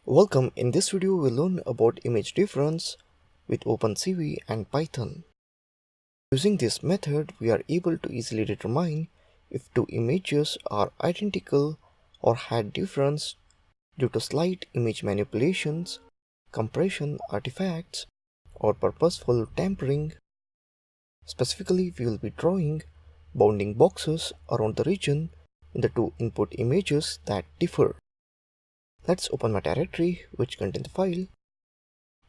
Welcome. In this video we'll learn about image difference with OpenCV and Python. Using this method we are able to easily determine if two images are identical or had difference due to slight image manipulations, compression artifacts, or purposeful tampering. Specifically, we will be drawing bounding boxes around the region in the two input images that differ. Let's open my directory which contains the file.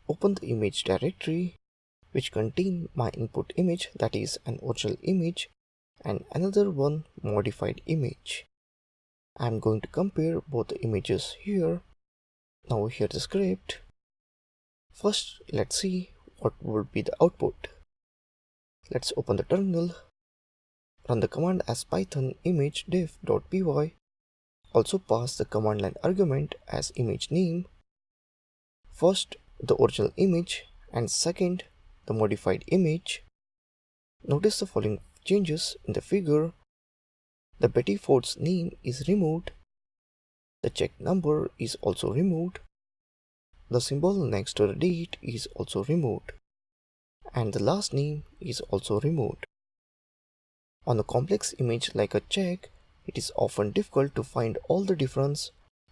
Open the image directory which contain my input image, that is an original image, and another one modified image. I am going to compare both the images here. Now here's the script. First let's see what would be the output. Let's open the terminal, run the command as python image def.py. Also pass the command line argument as image name. First the original image and second the modified image. Notice the following changes in the figure. The Betty Ford's name is removed. The check number is also removed. The symbol next to the date is also removed. And the last name is also removed. On a complex image like a check, it is often difficult to find all the difference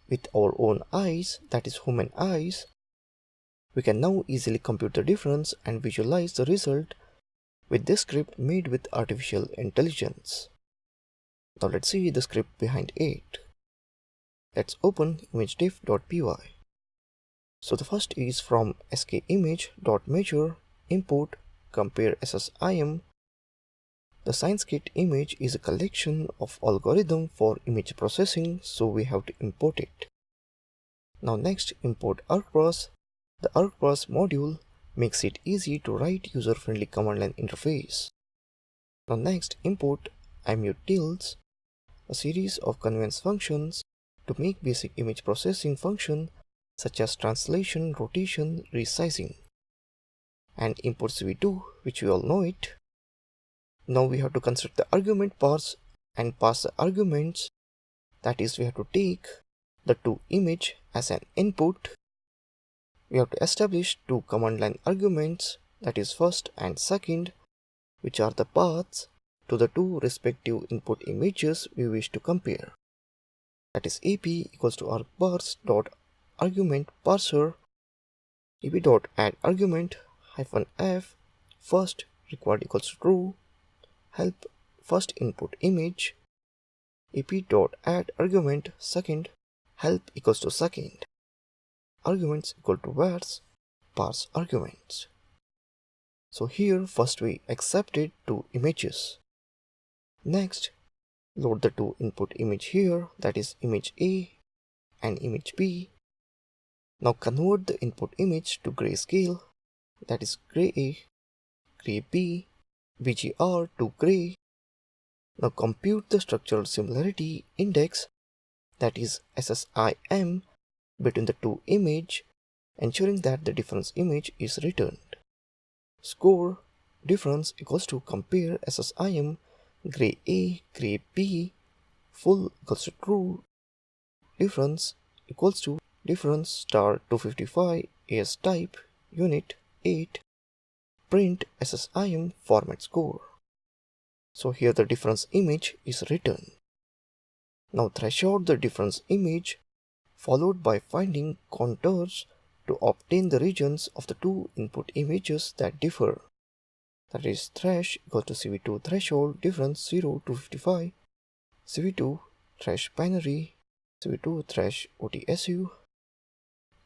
with our own eyes, that is human eyes. We can now easily compute the difference and visualize the result with this script made with artificial intelligence. Now let's see the script behind it. Let's open imagedef.py. So the first is from skimage.measure import compare SSIM. The ScienceKit image is a collection of algorithm for image processing, so we have to import it. Now next, import argparse. The argparse module makes it easy to write user-friendly command line interface. Now next, import imutils, a series of convenience functions to make basic image processing function such as translation, rotation, resizing. And import CV2, which we all know it. Now we have to construct the argument parse and pass the arguments. That is, we have to take the two image as an input. We have to establish two command line arguments, that is first and second, which are the paths to the two respective input images we wish to compare. That is ap equals to argparse dot argument parser, ap dot add argument -f first required equals to true, help first input image, ap dot add argument second, help equals to second, arguments equal to vars parse arguments. So here first we accepted two images. Next, load the two input image here, that is image A and image B. Now convert the input image to grayscale, that is gray A, gray B, BGR to gray. Now compute the structural similarity index, that is SSIM, between the two image, ensuring that the difference image is returned. Score difference equals to compare SSIM gray A, gray B, full equals to true, difference equals to difference star 255 AS type unit 8, print SSIM format score. So here the difference image is written. Now thresh out the difference image followed by finding contours to obtain the regions of the two input images that differ. That is thresh equals to CV2 threshold difference 0 to 55, CV2 thresh binary, CV2 thresh OTSU,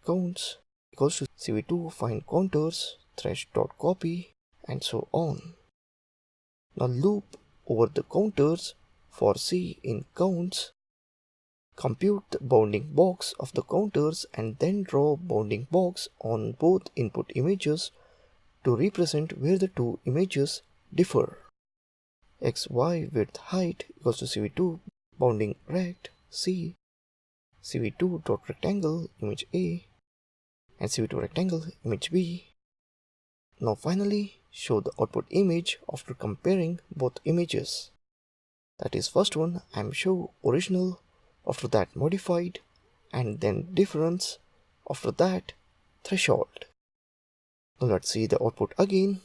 counts equals to CV2 find contours thresh dot copy, and so on. Now loop over the counters for C in counts. Compute the bounding box of the counters and then draw bounding box on both input images to represent where the two images differ. XY width height equals to CV2 bounding rect C, CV2 dot rectangle image A, and CV2 rectangle image B. Now finally show the output image after comparing both images. That is, first one I am show original, after that modified, and then difference, After that, threshold. Now let's see the output again.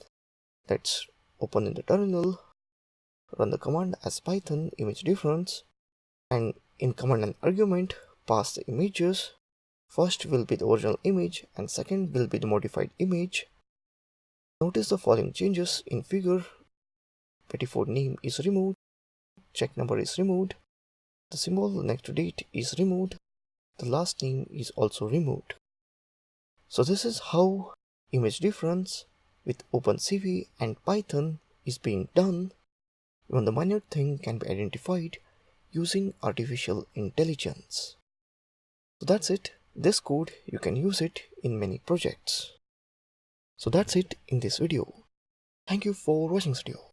Let's open in the terminal, run the command as Python image difference, and in command and argument pass the images. First will be the original image and second will be the modified image. Notice the following changes in figure. Pettifold name is removed, check number is removed, the symbol next to date is removed, the last name is also removed. So this is how image difference with OpenCV and Python is being done. Even the minor thing can be identified using artificial intelligence. So that's it. This code, you can use it in many projects. So that's it in this video. Thank you for watching this video.